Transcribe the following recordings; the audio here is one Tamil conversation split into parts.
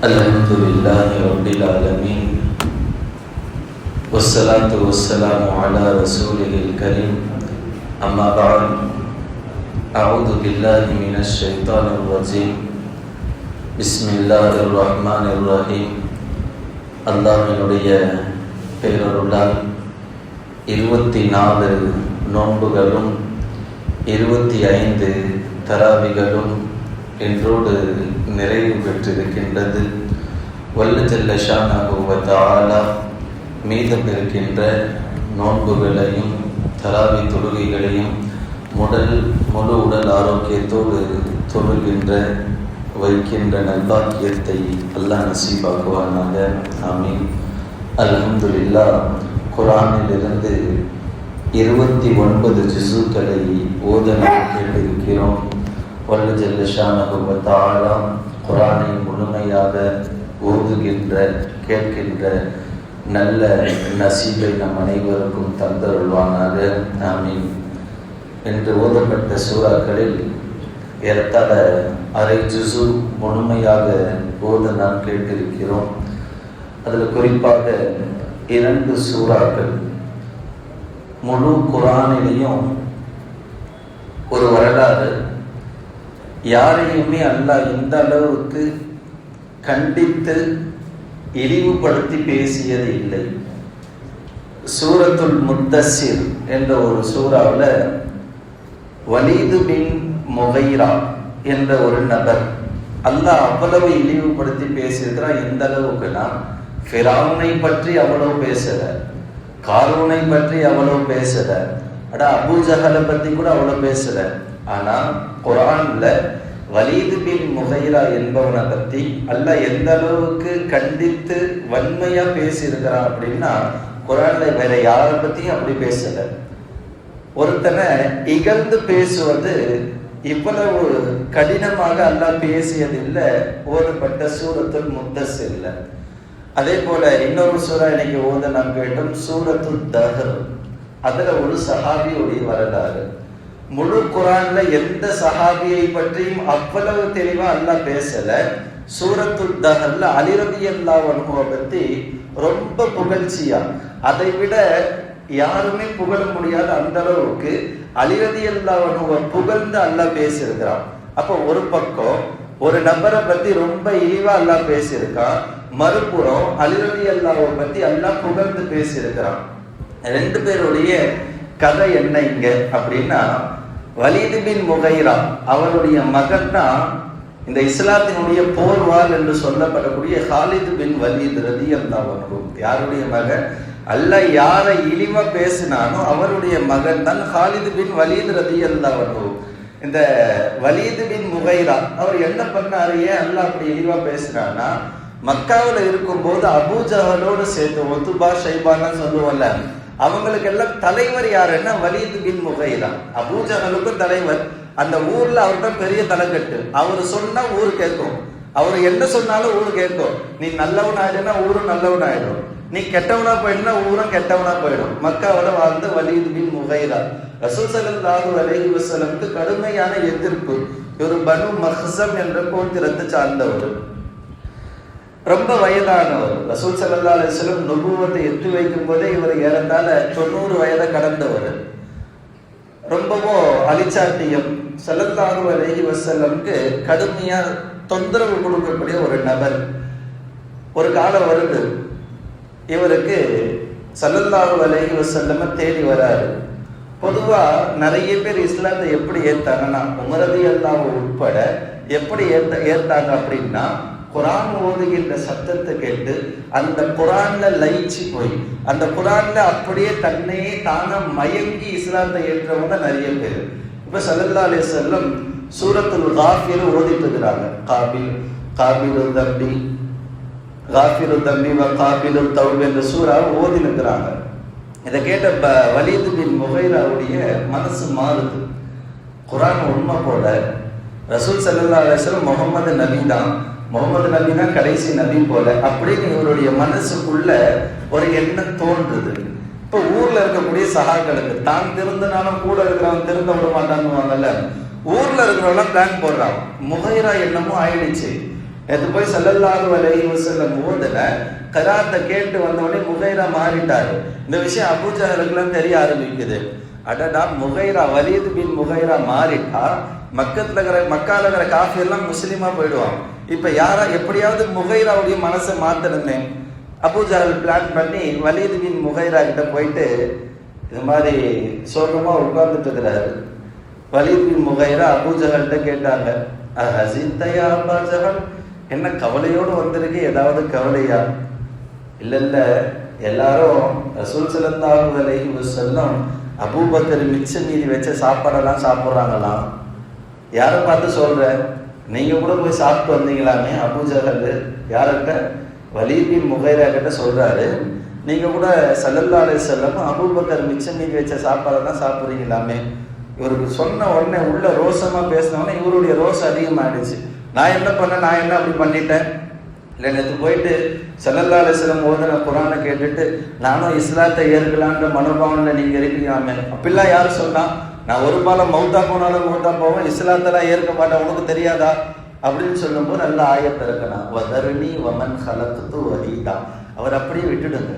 الحمد لله رب العالمين والصلاة والسلام على رسوله الكريم أما بعد أعوذ بالله من الشيطان الرجيم بسم الله الرحمن الرحيم அல்லாஹ்வினுடைய பேரருளால் 24 நோன்புகளும் 25 தராவிகளும் இன்றோடு நிறைவு பெற்றிருக்கின்றது. வல்ல ஜல்ல ஷானஹு வ தஆலா மீதம் இருக்கின்ற நோன்புகளையும் தராவி தொழுகைகளையும் முழு உடல் ஆரோக்கியத்தோடு தொழுகின்ற வைக்கின்ற நல்பாக்கியத்தை அல்லாஹ் நசீபாக்குவானாக. ஆமீன். அல்ஹம்துலில்லாஹ். குர்ஆனிலிருந்து 29 ஜுஸுக்களை ஓத நாம் கேட்டிருக்கிறோம். வல்ல ஜல்ல ஷானஹு வ தஆலா குர்ஆனை முழுமையாக ஓதுகின்ற கேட்கின்ற நல்ல நசீபை நம் அனைவருக்கும் தந்தருள்வானாக. ஆமீன். என்று ஓதப்பட்ட சூறாக்களில் ஏறத்தாழ அரை ஜுஸு முழுமையாக ஓத நாம் கேட்டிருக்கிறோம். அதில் குறிப்பாக 2 சூறாக்கள் முழு குர்ஆனிலையும் ஒரு வரலாறு. யாரையுமே அல்லாஹ் இந்த அளவுக்கு கண்டித்து இழிவுபடுத்தி பேசியது இல்லை. சூரத்துல் முத்தஸ்ஸிர் என்ற ஒரு சூறாவில் வலீது பின் முகைரா என்ற ஒரு நபர் அல்லாஹ் அவ்வளவு இழிவுபடுத்தி பேசியிருக்கிறான். எந்த அளவுக்குன்னா, ஃபிரௌனை பற்றி அவ்வளவு பேசல, காரூனை பற்றி அவ்வளவு பேசல, அபூ ஜஹலை பற்றி கூட அவ்வளவு பேசல. ஆனா குர்ஆன்ல வலீது பின் முகைரா என்பவனை பற்றி அல்லாஹ் எந்த அளவுக்கு கண்டித்து வன்மையா பேசியிருக்கிறான் அப்படின்னா, குர்ஆன்ல வேற யாரை பத்தியும் அப்படி பேசல. ஒருத்தனை இகழ்ந்து பேசுவது இவ்வளவு கடினமாக அல்லாஹ் பேசியதில்லை ஓதப்பட்ட சூரத்துல் முத்தஸ்ஸிர்ல. அதே போல இன்னொரு சூறா இன்னைக்கு ஓத நாம் கேட்டோம், சூரத்துல் தஹர். அதுல ஒரு சஹாபியுடைய வரலாறு. முழு குர்ஆன்ல எந்த சஹாபியை பற்றியும் அவ்வளவு தெளிவா அல்லாஹ் பேசல. சூரத்துல் தஹர்ல அலி ரலியல்லாஹு அன்ஹுவை பத்தி ரொம்ப புகழ்ச்சியா, அதை விட யாருமே புகழ முடியாத அந்த அளவுக்கு அலி ரலியல்லாஹு அன்ஹுவை புகழ்ந்து அல்லாஹ் பேசியிருக்கிறான். அப்போ ஒரு பக்கம் ஒரு நபரை பத்தி ரொம்ப இழிவா அல்லாஹ் பேசியிருக்கான், மறுபுறம் அலி ரலியல்லாஹுவை பத்தி அல்லாஹ் புகழ்ந்து பேசியிருக்கிறான். 2 பேருடைய கதை என்ன இங்க அப்படின்னா, வலீது பின் முகைரா அவருடைய மகன்னா இந்த இஸ்லாத்தினுடைய போர்வால் என்று சொல்லப்படக்கூடிய காலிது பின் வலீத் ரலியல்லாஹு அன்ஹு. யாருடைய மகன்? அல்லாஹ் யாரை இழிவா பேசினானோ அவருடைய மகன் தான் காலிது பின் வலீத் ரலியல்லாஹு அன்ஹு. இந்த வலீது பின் முகைரா அவர் என்ன பண்ணாரு? ஏன் அல்லாஹ் அப்படி இழிவா பேசினான்னா, மக்காவில் இருக்கும்போது அபூ ஜஹலோடு சேர்த்து ஒத்துபா ஷைபான்னு சொல்லுவோம்ல, அவங்களுக்கு எல்லாம் தலைவர் யாருன்னா வலீது பின் முகைரா. அபூ ஜஹலுக்கும் தலைவர். அந்த ஊர்ல அவர்தான் பெரிய தலைக்கட்டு. அவர் சொன்னா ஊர் கேட்கும், அவர் என்ன சொன்னாலும் ஊர் கேட்கும். நீ நல்லவன் ஆயிடுனா ஊரும் நல்லவன் ஆயிடும், நீ கெட்டவனா போயிடுனா ஊரும் கெட்டவனா போயிடும். மக்காவில் வாழ்ந்த வலீது பின் முகைரா ரசூல் ஸல்லல்லாஹு அலைஹி வஸல்லம்க்கு கடுமையான எதிர்ப்பு. ஒரு பனு மஹ்ஸம் என்ற கோத்திரத்தை சார்ந்தவர், ரொம்ப வயதானவர். ரசூல் ஸல்லல்லாஹு அலைஹி வஸல்லம் நுபுவத்தை எட்டு வைக்கும் போதே இவர் ஏறத்தாழ 90 வயதை கடந்தவர். ரொம்பவும் அலிச்சாட்டியம். ஸல்லல்லாஹு அலைஹி வஸல்லம்க்கு கடுமையா தொந்தரவு கொடுக்கக்கூடிய ஒரு நபர். ஒரு காலம் வருது, இவருக்கு ஸல்லல்லாஹு அலைஹி வஸல்லம் தேடி வராரு. பொதுவா நிறைய பேர் இஸ்லாத்தை எப்படி ஏத்தாங்கன்னா, உமர் ரலியல்லாஹு உட்பட எப்படி ஏத்தாங்க அப்படின்னா, குர்ஆன் ஓதுகின்ற சத்தத்தை கேட்டு அந்த குர்ஆன்ல லயிச்சு போய் அந்த குர்ஆன்ல அப்படியே தன்னையே தான மயங்கி இஸ்லாத்தை ஏற்றவங்க நிறைய பேர். இப்ப ஸல்லல்லாஹு அலைஹி வஸல்லம் சூரத்துல் காஃபிர் ஓதிட்டு இருக்கிறாங்க. காபிலு தம்பி காஃபிரு தம்பி வ காபிலு தௌப் என்ற சூறா ஓதி இருக்கிறாங்க. இதை கேட்ட வலீது பின் முகைராவுடைய மனசு மாறுது. குர்ஆன் உண்மை போல, ரசூல் ஸல்லல்லாஹு அலைஹி வஸல்லம் முகமது நபி தான், முகமது நபி தான் கடைசி நபி போல அப்படின்னு இவருடைய மனசுக்குள்ள ஒரு எண்ணம் தோன்றுது. இப்போ ஊர்ல இருக்கக்கூடிய சகாக்களுக்கு தான் திருந்தனாலும் கூட இருக்கிறவன் திருந்த விட மாட்டான்னு ஊர்ல இருக்கிறவங்க பிளான் போடுறான். முகைரா என்னமோ ஆயிடுச்சு, நேற்று போய் ஸல்லல்லாஹு அலைஹி வஸல்லம் ஓதுன கராத்தை கேட்டு வந்தவொடனே முகைரா மாறிட்டாரு. இந்த விஷயம் அபூ ஜஹலுக்குலாம் தெரிய ஆரம்பிக்குது. அடடா, முகைரா வலீது பின் முகைரா மாறிட்டா மக்கால இருக்கிற காஃபிர்லாம் முஸ்லீமா போயிடுவான். இப்ப யாரா எப்படியாவது முகைராவுடைய மனசை மாத்தணுமே. அபூ ஜஹல் பிளான் பண்ணி வலீது பின் முகைரா கிட்ட போயிட்டு இது மாதிரி சோகமா உட்கார்ந்துட்டு இருக்கிறாரு. வலீது பின் முகைரா அபூ ஜஹல்கிட்ட கேட்டாங்க, அஹஸின்தயா அபா ஜஹல், என்ன கவலையோடு வந்திருக்கு, ஏதாவது கவலையா? இல்ல இல்ல, எல்லாரும் ரசூல் ஸல்லல்லாஹு அலைஹி வஸல்லம் அபூபக்கர் மிச்ச மீதி வச்ச சாப்பாடெல்லாம் சாப்பிட்றாங்களாம். யாரை பார்த்து சொல்ற? நீங்க கூட போய் சாப்பிட்டு வந்தீங்களாமே. அபூ ஜஹல் யார்கிட்ட? வலீத் பின் முகைரா கிட்ட சொல்றாரு, நீங்க கூட ஸல்லல்லாஹு அலைஹி வஸல்லம் அபூபக்கர் மிச்ச மீதி வச்ச சாப்பாடெல்லாம் சாப்பிட்றீங்களாமே. இவருக்கு சொன்ன உடனே உள்ள ரோசமா பேசினவொடனே இவருடைய ரோசம் அதிகமாகிடுச்சு. நான் என்ன பண்ணேன், நான் என்ன அப்படி பண்ணிட்டேன்? இல்லை, நேற்று போயிட்டு ஸல்லல்லாஹு அலைஹி வஸல்லம் ஓதுன குர்ஆனை கேட்டுட்டு நானும் இஸ்லாத்தை ஏற்கலான்ற மனோபாவனில் நீங்க இருக்கிறீங்களாமே. அப்படிலாம் யாரும் சொன்னா? நான் ஒரு பாலம் மௌத்தா போனாலும் மௌத்தா போவேன், இஸ்லாத்தெல்லாம் ஏற்க மாட்டேன், உனக்கு தெரியாதா அப்படின்னு சொல்லும்போது நல்ல ஆயத்தை இருக்கணும். வதர்னி வமன் ஹலக்து வஹீதா, அவர் அப்படியே விட்டுடுங்க.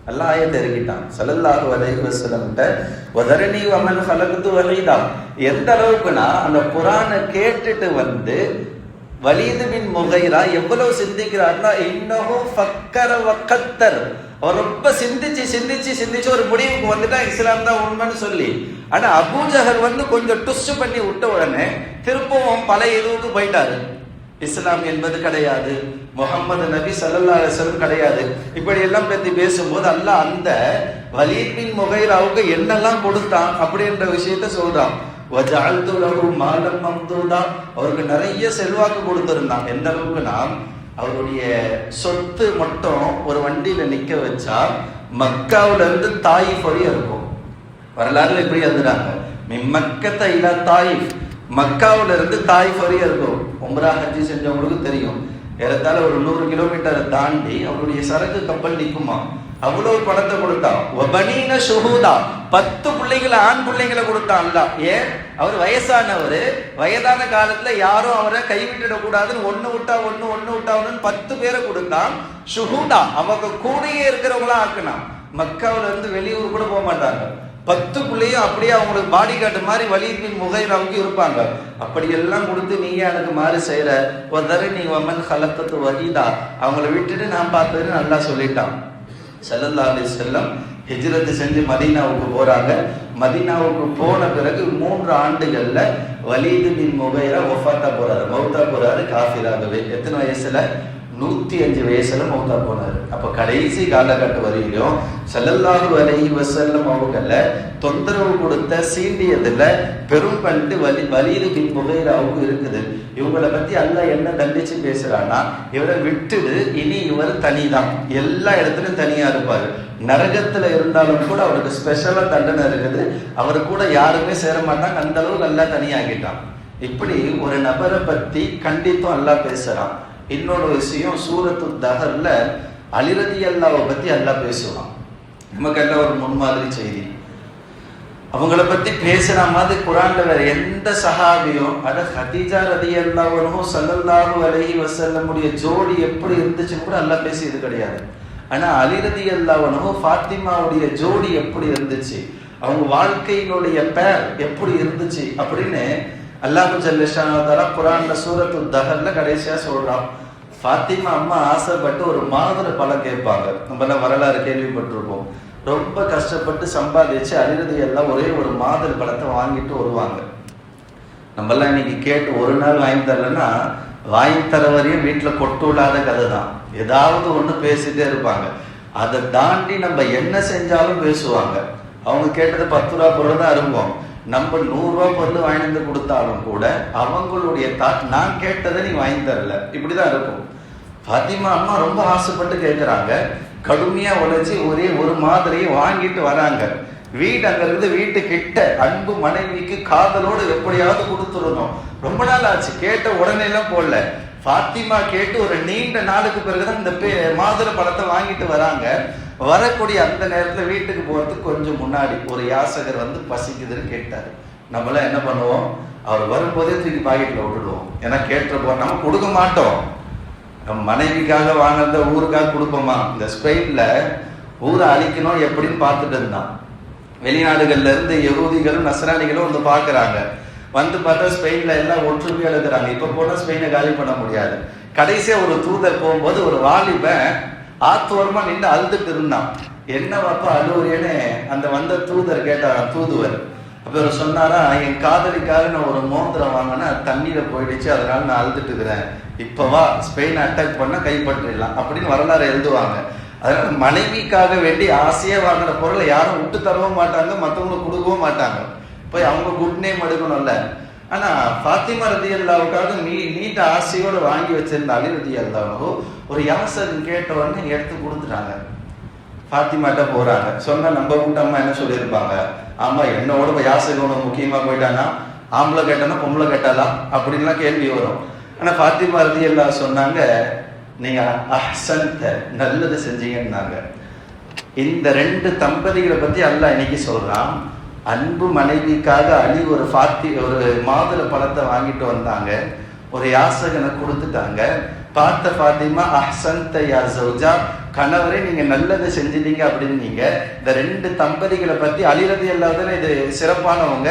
நல்ல ஆயத்தை இறக்கிட்டான் ஸல்லல்லாஹு அலைஹி வஸல்லம் கிட்ட. வதர்னி வமன் ஹலக்து வஹீதா எந்த அளவுக்குன்னா, அந்த குர்ஆனை கேட்டுட்டு வந்து வலீது பின் முகைரா எவ்வளவு சிந்திக்கிறார்னா, இன்னஹு ஃபக்கர வகத்தர், அவர் ரொம்ப சிந்திச்சு ஒரு முடிவுக்கு வந்துட்டா இஸ்லாம் தான் உண்மைன்னு சொல்லி. ஆனா அபூ ஜஹல் வந்து கொஞ்சம் டுஸ்ட் பண்ணி விட்ட உடனே திருப்பவும் பழைய இதுவுக்கு போயிட்டாரு. இஸ்லாம் என்பது கிடையாது, முஹம்மது நபி ஸல்லல்லாஹு அலைஹி வஸல்லம் கிடையாது, இப்படி எல்லாம் பத்தி பேசும்போது அல்லாஹ் அந்த வலீத் பின் முகைராவுக்கு என்னெல்லாம் கொடுத்தான் அப்படின்ற விஷயத்த சொல்றான். வஜஅல்து லஹு மாலம் மம்தூதா, அவருக்கு நிறைய செல்வாக்கு கொடுத்திருந்தான். எந்த அளவுக்குனா, அவருடைய சொத்து மட்டும் ஒரு வண்டியில நிக்க வச்சா மக்காவுல இருந்து தாயிஃப் வரையும் இருக்கும். வரலாறுல இப்படி எழுதுறாங்க, மக்கத்த இலா தாயிஃப், மக்காவுல இருந்து தாயிஃப் வரையும் இருக்கும். உம்ரா ஹஜ்ஜி செஞ்சவங்களுக்கு தெரியும், ஏறத்தாழ ஒரு 100 கிலோமீட்டரை தாண்டி அவருடைய சரக்கு கப்பல் நிக்குமா. அவ்வளவு பணத்தை கொடுத்தான். வபனீன ஷுஹூதா, 10 பிள்ளைகளை, ஆண் பிள்ளைங்களை கொடுத்தான் அல்லாஹ். ஏன்? அவர் வயசானவர், வயதான காலத்துல யாரும் அவரை கைவிட்டுட கூடாதுன்னு ஒன்னு விட்டா 10 பேரை கொடுத்தான். ஷுஹூதா, அவங்க கூடயே இருக்கிறவங்களா ஆக்கினான். மக்காவில இருந்து வெளியூர் கூட போக மாட்டாங்க. 10 பிள்ளையும் அப்படியே அவங்களுக்கு பாடி கார்டு மாதிரி வலீத் பின் முகைராவுக்கு இருப்பாங்க. அப்படியெல்லாம் கொடுத்து நீங்க எனக்கு மாறு செய்யற, வதர்னி வமன் ஹலக்து வஹீதா, அவங்கள விட்டுட்டு நான் பார்த்ததுன்னு நல்லா சொல்லிட்டான். ஸல்லல்லாஹு அலைஹி வஸல்லம் ஹிஜ்ரத் செஞ்சு மதீனாவுக்கு போறாங்க. மதீனாவுக்கு போன பிறகு 3 ஆண்டுகள்ல வலீத் பின் முகைரா வஃபாத்தா போறாரு, மௌத்தா போறாரு காஃபிராகவே. எத்தனை வயசுல? 105 வயசுல மௌத்தா போனாரு. அப்ப கடைசி காலகட்டம் வரையிலும் ஸல்லல்லாஹு அலைஹி வஸல்லம் அவங்கள தொந்தரவு கொடுத்த சீண்டியதுல பெரும் பண்டு வலீத் பின் முகைராவுக்கு இருக்குது. இவங்களை பத்தி அல்லாஹ் என்ன தண்டிச்சு பேசுறான்னா, இவரை விட்டுடு, இனி இவர் தனிதான், எல்லா இடத்துலயும் தனியா இருப்பாரு, நரகத்துல இருந்தாலும் கூட அவருக்கு ஸ்பெஷலா தண்டனை இருக்குது, அவரு கூட யாருமே சேர மாட்டாங்க, அந்த அளவுக்கு அல்லாஹ் தனியாகிட்டான். இப்படி ஒரு நபரை பத்தி கண்டித்தும் அல்லாஹ் பேசுறான். இன்னொரு விஷயம், சூரத்து தஹர்ல அலி ரலியல்லாஹு பத்தி அல்லாஹ் பேசுவான். நமக்கு எல்லாம் ஒரு முன்மாதிரி செய்தி. அவங்கள பத்தி பேசுற மாதிரி குர்ஆன்ல வேற எந்த சஹாபியும், அட ஹதீஜா ரலியல்லாஹு அன்ஹா ஸல்லல்லாஹு அலைஹி வஸல்லமுடைய ஜோடி எப்படி இருந்துச்சுன்னு கூட அல்லாஹ் பேசியது கிடையாது. ஆனா அலி ரலியல்லாஹு அன்ஹா ஃபாத்திமாவுடைய ஜோடி எப்படி இருந்துச்சு, அவங்க வாழ்க்கையினுடைய பேர் எப்படி இருந்துச்சு அப்படின்னு அல்லாஹ் ஜல்ல ஷானஹு தஆலா குர்ஆன்ல சூரத்து தஹர்ல கடைசியா சொல்றான். ஃபாத்திமா அம்மா ஆசைப்பட்டு ஒரு மாதுளை பழம் கேட்பாங்க. நம்ம வரலாறு கேள்விப்பட்டிருப்போம். ரொம்ப கஷ்டப்பட்டு சம்பாதிச்சு அலி ரலியல்லாஹு ஒரே ஒரு மாதுளை பழத்தை வாங்கிட்டு வருவாங்க. நம்மெல்லாம் இன்னைக்கு கேட்டு ஒரு நாள் வாங்கி தரலன்னா வாங்கி தர வரையும் வீட்டுல கொட்டு விடாத கதை தான். ஏதாவது ஒண்ணு பேசிட்டே இருப்பாங்க. அதை தாண்டி நம்ம என்ன செஞ்சாலும் பேசுவாங்க. அவங்க கேட்டது 10 ரூபா பொருள் தான் இருக்கும். நம்ம 100 ரூபா பொருள் வாங்கி வந்து கொடுத்தாலும் கூட அவங்களுடைய நான் கேட்டதை நீ வாங்கி தரல, இப்படிதான் இருக்கும். ஃபாத்திமா அம்மா ரொம்ப ஆசைப்பட்டு கேட்கிறாங்க. கடுமையா உழைச்சி ஒரே ஒரு மாதிரியை வாங்கிட்டு வராங்க. வீடு அங்க இருந்து வீட்டு கிட்ட அன்பு மனைவிக்கு காதலோடு எப்படியாவது கொடுத்துடணும். ரொம்ப நாள் ஆச்சு, கேட்ட உடனே எல்லாம் போடல. ஃபாத்திமா கேட்டு ஒரு நீண்ட நாளுக்கு பிறகுதான் இந்த மாதுளை பழத்தை வாங்கிட்டு வராங்க. வரக்கூடிய அந்த நேரத்துல வீட்டுக்கு போறதுக்கு கொஞ்சம் முன்னாடி ஒரு யாசகர் வந்து பசிக்குதுன்னு கேட்டாரு. நம்மளாம் என்ன பண்ணுவோம், அவர் வரும்போதே தூக்கி பாக்கெட்ல விட்டுடுவோம். ஏன்னா கேட்டுற போற நம்ம கொடுக்க மாட்டோம். மனைவிக்காக வாங்கினத ஊருக்காக கொடுப்போமா? இந்த ஸ்பெயின்ல ஊரை அழிக்கணும் எப்படின்னு பார்த்துட்டு இருந்தான். வெளிநாடுகள்ல இருந்து யகூதிகளும் நஸ்ரானிகளும் வந்து பாக்குறாங்க. வந்து பார்த்தா ஸ்பெயின்ல எல்லாம் ஒற்றுமையா இருக்கிறாங்க. இப்ப போனா ஸ்பெயினை காலி பண்ண முடியாது. கடைசியா ஒரு தூதர் போகும்போது ஒரு வாலிபன் ஆத்தோரமா நின்று அழுதுட்டு இருந்தான். என்ன வாப்பா அழுவுறேன்னு அந்த வந்த தூதர் கேட்டாராம், தூதுவர். அப்ப அவர் சொன்னாரா, என் காதலிக்காக நான் ஒரு மோதிரம் வாங்கினா தண்ணீரை போயிடுச்சு, அதனால நான் அழுதுட்டு இருக்கிறேன். இப்பவா ஸ்பெயின் அட்டாக் பண்ணா கைப்பற்றிடலாம் அப்படின்னு வரலாறு எழுதுவாங்க. அதனால மனைவிக்காக வேண்டி ஆசையா வாங்கின பொருளை யாரும் விட்டு தரவும் மாட்டாங்க, மற்றவங்களுக்கு கொடுக்கவும் மாட்டாங்க. போய் அவங்க குட் நேம் எடுக்கணும்ல. ஆனா ஃபாத்திமா ரலியல்லாஹுக்காக நீட்ட ஆசையோடு வாங்கி வச்சிருந்த அலி ரலியல்லாஹு ஒரு யாசகம் கேட்ட உடனே எடுத்து கொடுத்துட்டாங்க. ஃபாத்திமாட்ட போறாங்க. சொன்னா நம்ம வீட்டு அம்மா என்ன சொல்லியிருப்பாங்க, ஆமா என்னோட யாசகம் ஒன்று முக்கியமா போயிட்டானா, ஆம்பளை கேட்டானா பொம்பளை கேட்டாலா அப்படின்லாம் கேள்வி வரும். ஆனா ஃபாத்திமா ரலியல்லாஹு சொன்னாங்க, நீங்க அஹ்சன்த நல்லது செஞ்சீங்கன்னாங்க. இந்த ரெண்டு தம்பதிகளை பத்தி அல்லாஹ் இன்னைக்கு சொல்றான். அன்பு மனைவிக்காக அலி ஒரு மாதுளை பழத்தை வாங்கிட்டு வந்தாங்க, ஒரு யாசகனை கொடுத்துட்டாங்க. பார்த்த ஃபாத்திமா அஹ்சன்த யா ஜௌஜா, கணவரே நீங்க நல்லது செஞ்சிட்டீங்க அப்படின்னு. நீங்க இந்த ரெண்டு தம்பதிகளை பத்தி அலி ரலியல்லாஹு இது சிறப்பானவங்க.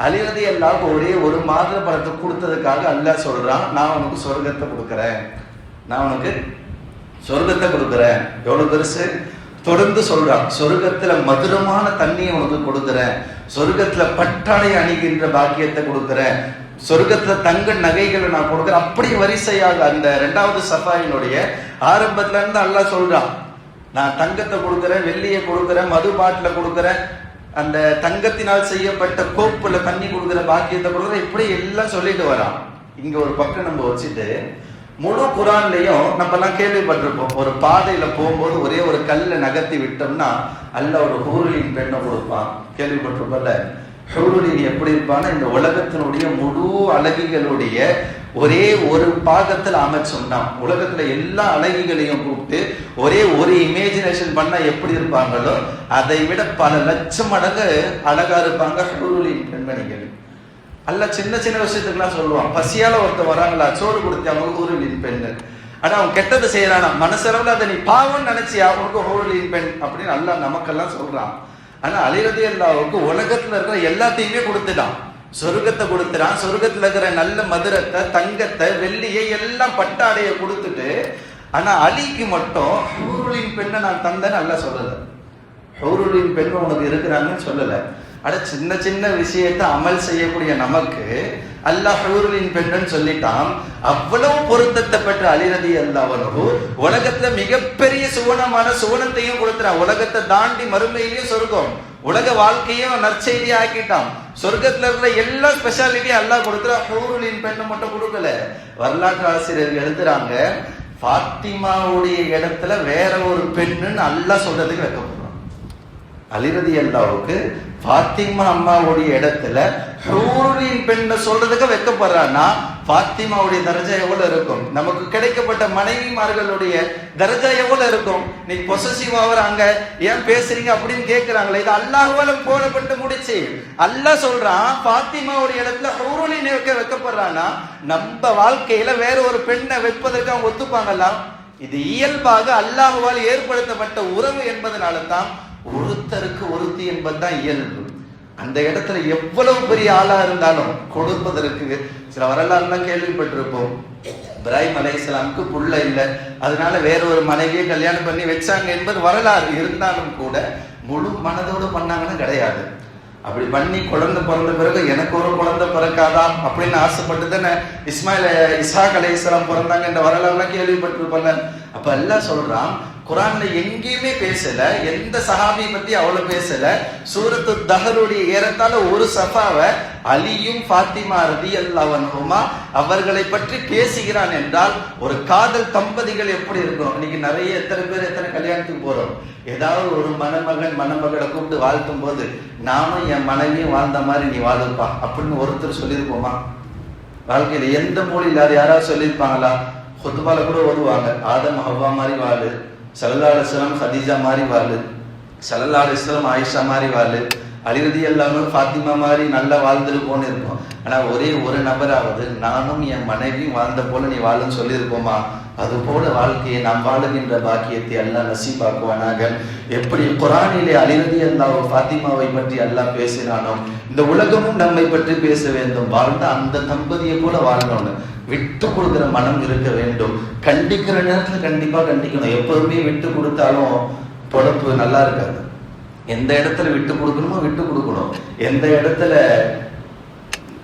அலி ரலியல்லாஹு ஒரே ஒரு மாதுளை பழத்தை கொடுத்ததுக்காக அல்லாஹ் சொல்றான், நான் உனக்கு சொர்க்கத்தை கொடுக்குறேன், நான் உனக்கு சொர்க்கத்தை கொடுக்குறேன். எவ்வளவு பெருசு! தொடர்ந்து சொல்றான், சொர்க்கத்துல மதுரமான தண்ணியை உனக்கு கொடுக்குறேன், சொர்க்கத்துல பட்டாடை அணிகின்ற பாக்கியத்தை கொடுக்குறேன், சொர்க்கத்துல தங்க நகைகளை நான் கொடுக்குறேன். அப்படி வரிசையாக அந்த 2வது சஃபாயினுடைய ஆரம்பத்துல இருந்து அல்லாஹ் சொல்றான், நான் தங்கத்தை கொடுக்குறேன், வெள்ளியை கொடுக்குறேன், மது பாட்டில கொடுக்குறேன், அந்த தங்கத்தினால் செய்யப்பட்ட கோப்புல தண்ணி கொடுக்குற பாக்கியத்தை கொடுக்குறேன். இப்படி எல்லாம் சொல்லிட்டு வரான். இங்க ஒரு பக்கம் நம்ம வச்சுட்டு முழு குரான்லயும் நம்ம எல்லாம் கேள்விப்பட்டிருப்போம், ஒரு பாதையில போகும்போது ஒரே ஒரு கல்லை நகர்த்தி விட்டோம்னா அல்லாஹ் ஒரு ஹூருலின் பெண்ணை கொடுப்பான். கேள்விப்பட்டிருப்பல. ஹூருலின் எப்படி இருப்பான்னா, இந்த உலகத்தினுடைய முழு அழகிகளுடைய ஒரே ஒரு பாகத்துல அமைச்சோம்னா, உலகத்துல எல்லா அழகிகளையும் கூப்பிட்டு ஒரே ஒரு இமேஜினேஷன் பண்ணா எப்படி இருப்பாங்களோ அதை விட பல லட்சம் மடங்கு அழகா இருப்பாங்க ஹூருலின் பெண்மணிகள். அல்ல சின்ன சின்ன விஷயத்துக்குலாம் சொல்லுவான். பசியால ஒருத்தர் வராங்களா, சோறு கொடுத்து அவங்களுக்கு ஹூருலின் பெண். ஆனா அவன் கெட்டது செய்யறானா, மனசளவுல அதை நீ பாவம்னு நினைச்சியா அவனுக்கு ஹூருலின் பெண் அப்படின்னு அல்லாஹ் நமக்கெல்லாம் சொல்றான். ஆனா அலி ரலியல்லாஹுவுக்கு உலகத்துல இருக்கிற எல்லாத்தையுமே கொடுத்துட்டான். சொர்க்கத்தை கொடுத்துறான். சொர்க்கத்துல இருக்கிற நல்ல மதுரத்தை, தங்கத்தை, வெள்ளியை எல்லாம் பட்டாடைய கொடுத்துட்டு, ஆனா அலிக்கு மட்டும் ஹூருலின் பெண்ணை நான் தந்தேன்னு அல்லாஹ் சொல்லல. ஹூருலின் பெண் உனக்கு இருக்கிறாங்கன்னு சொல்லல. அட சின்ன சின்ன விஷயத்தை அமல் செய்யக்கூடிய நமக்கு அல்லாஹ் ஹூருலின் பெண்ணுன்னு சொல்லிட்டான். அவ்வளவு பொருத்தத்தை பெற்ற அலி ரலியல்லாஹு அன்ஹு உலகத்துல மிகப்பெரிய சுவனத்தையும் கொடுத்துறான். உலகத்தை தாண்டி மறுமையிலையும் சொர்க்கம், உலக வாழ்க்கையும் நற்செய்தியா ஆக்கிட்டான். சொர்க்கத்துல இருக்கிற எல்லா ஸ்பெஷாலிட்டியும் அல்லாஹ் கொடுத்துறான். ஹூருலின் பெண்ணை மட்டும் கொடுக்கல. வரலாற்று ஆசிரியர்கள் எழுதுறாங்க, ஃபாத்திமாவுடைய இடத்துல வேற ஒரு பெண்ணுன்னு அல்லாஹ் சொல்றதுக்கு வைக்கப்படுறான். அலி ரலியல்லாஹுவுக்கு ஃபாத்திமா அம்மாவுடைய இடத்துல ஹூருலின் பெண்ணை சொல்றதுக்கு வைக்கப்படுறான்னா ஃபாத்திமாவுடைய தரஜா எவ்வளவு இருக்கும்? நமக்கு கிடைக்கப்பட்ட மனைவிமார்களுடைய தரஜா எவ்வளவு இருக்கும்? நீ பொசசிவ் ஆகுறாங்க, ஏன் பேசுறீங்க அப்படின்னு கேட்கிறாங்களே, இது அல்லாஹ்வால போடப்பட்டு முடிச்சு. அல்லாஹ் சொல்றான் ஃபாத்திமாவுடைய இடத்துல ஹூருலின் வைக்கப்படுறான்னா நம்ம வாழ்க்கையில வேற ஒரு பெண்ணை வைப்பதற்கு அவங்க ஒத்துப்பாங்களா? இது இயல்பாக அல்லாஹ்வால் ஏற்படுத்தப்பட்ட உறவு என்பதனால தான் ஒருத்தருக்கு ஒருத்தி என்பதுதான் இயல்பு. அந்த இடத்துல எவ்வளவு பெரிய ஆளா இருந்தாலும் கொடுப்பதற்கு சில வரலாறுலாம் கேள்விப்பட்டிருப்போம். இப்ராஹிம் அலைஹிஸ்ஸலாமுக்கு புள்ள இல்லை, அதனால வேற ஒரு மனைவியை கல்யாணம் பண்ணி வச்சாங்க என்பது வரலாறு. இருந்தாலும் கூட முழு மனதோடு பண்ணாங்கன்னு கிடையாது. அப்படி பண்ணி குழந்தை பிறந்த பிறகு எனக்கு ஒரு குழந்தை பிறக்காதா அப்படின்னு ஆசைப்பட்டு தானே இஸ்ஹாக் அலைஹிஸ்ஸலாம் பிறந்தாங்க என்ற வரலாறுலாம் கேள்விப்பட்டிருப்பாங்க. அப்ப எல்லாம் சொல்றான், குரான்ல எங்கேயுமே பேசல, எந்த சஹாபியை பத்தி அவ்வளவு பேசல. சூரத்து தஹருடைய ஏறத்தாழ ஒரு சஃபாவை அலியும் ஃபாத்திமா ரலியல்லாஹு அன்ஹுமா அவர்களை பற்றி பேசுகிறான் என்றால் ஒரு காதல் தம்பதிகள் எப்படி இருக்கும்? இன்னைக்கு நிறைய எத்தனை கல்யாணத்துக்கு போறோம், ஏதாவது ஒரு மணமகன் மணமகளை கூப்பிட்டு வாழ்த்தும் போது நானும் என் மனைவியும் வாழ்ந்த மாதிரி நீ வாழுப்பா அப்படின்னு ஒருத்தர் சொல்லியிருப்போமா? வாழ்க்கையில எந்த மூலையில் அது யாராவது சொல்லியிருப்பாங்களா? குத்துபால கூட ஓதுவாங்க, ஆதம் ஹவ்வா மாதிரி வாழு, ஸல்லல்லாஹு அலைஹி வஸல்லம் ஹதீஜா மாதிரி வாழு, ஸல்லல்லாஹு அலைஹி வஸல்லம் ஆயிஷா மாதிரி வாழு, அலி ரலியல்லாஹு ஃபாத்திமா மாதிரி நல்லா வாழ்ந்துருப்போன்னு இருப்போம். ஆனா ஒரே ஒரு நபராவது நானும் என் மனைவியும் வாழ்ந்த போல நீ வாழுன்னு சொல்லியிருப்போமா? அது போல வாழ்க்கையை நாம் வாழுகின்ற பாக்கியத்தை அல்லாஹ் நசீபாக்குவானாக. எப்படி குர்ஆனிலே அலி ரலியல்லாஹு ஃபாத்திமாவை பற்றி அல்லாஹ் பேசினானோ, இந்த உலகமும் நம்மை பற்றி பேச வேண்டும். வாழ்ந்த அந்த தம்பதியை போல வாழணும்னு விட்டு கொடுக்கிற மனம் இருக்க வேண்டும். கண்டிக்கிற நேரத்துல கண்டிப்பா கண்டிக்கணும். எப்பவுமே விட்டு கொடுத்தாலும் பொழப்பு நல்லா இருக்காது. எந்த இடத்துல விட்டு கொடுக்கணுமோ விட்டு கொடுக்கணும், எந்த இடத்துல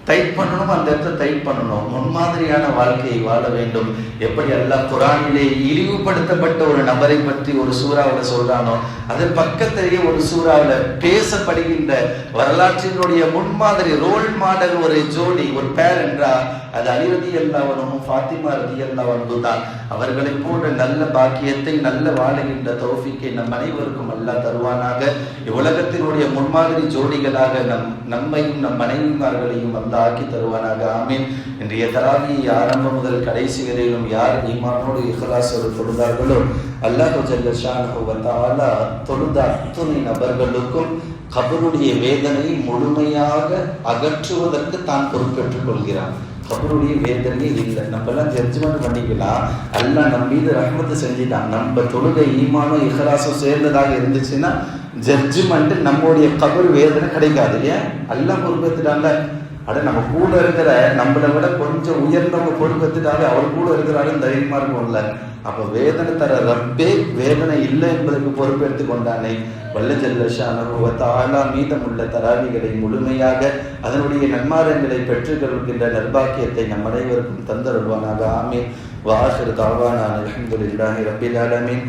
டைட் பண்ணணுமோ அந்த இடத்துல டைட் பண்ணணும். முன்மாதிரியான வாழ்க்கையை வாழ வேண்டும். எப்படி அல்லாஹ் குர்ஆனிலே இழிவுபடுத்தப்பட்ட ஒரு நபரை பற்றி ஒரு சூறாவில் சொல்றானோ, அது பக்கத்திலேயே ஒரு சூறாவில் பேசப்படுகின்ற வரலாற்றினுடைய முன்மாதிரி ரோல் மாடல் ஒரு ஜோடி, ஒரு பேர் என்றால் அது அலி ரலியல்லாஹு அன்ஹு ஃபாத்திமா ரலியல்லாஹு அன்ஹு தான். அவர்களை போன்ற நல்ல பாக்கியத்தை, நல்ல வாழுகின்ற தௌஃபீக்கை நம் அனைவருக்கும் அல்லாஹ் தருவானாக. உலகத்தினுடைய முன்மாதிரி ஜோடிகளாக நம்மையும் நம் மனைவிமார்களையும் அல்லாஹ் ஆக்கி தருவானாக. ஆமீன். இன்றைய தராவி ஆரம்பம் முதல் கடைசி வரையிலும் யார் ஈமானோடு இஹ்லாஸோடு தொழுதார்களோ அல்லாஹ் ஜல்ல ஷானஹு வ தஆலா தொழுத அத்துணை நபர்களுக்கும் கபருடைய வேதனையை முழுமையாக அகற்றுவதற்கு தான் பொறுப்பேற்றுக் கொள்கிறான். கபருடைய வேதனையே இல்லை. நம்ம எல்லாம் ஜட்ஜ்மெண்ட் பண்ணிக்கலாம். அல்லாஹ் நம்ம மீது ரஹ்மத்து செஞ்சுட்டான். நம்ம தொழுகை ஈமானோ இஹ்லாஸோ சேர்ந்ததாக இருந்துச்சுன்னா ஜட்ஜ்மெண்ட் நம்மளுடைய கபர் வேதனை கிடைக்காது. ஏன்? அல்லாஹ் பொறுப்பேற்றுட்டான்ல. அட நம்ம கூட இருக்கிற நம்மளை விட கொஞ்சம் உயர்ந்தவங்க பொறுப்பேற்றுட்டாலே அவர் கூட இருக்கிறாலும் தைரியமா இருக்கும்ல. அப்ப வேதனை தர ரப்பே வேதனை இல்லை என்பதற்கு பொறுப்பெடுத்து கொண்டானே. வல்ல ஜல்ல ஷானஹு வ தஆலா மீதமுள்ள தராவிகளை முழுமையாக அதனுடைய நன்மாரங்களை பெற்றுக்கொள்கின்ற நற்பாக்கியத்தை நம் அனைவருக்கும் தந்தருள்வானாக. ஆமீன். வ ஆகிரு தஅவானா அல்ஹம்துலில்லாஹி ரப்பில் ஆலமீன்.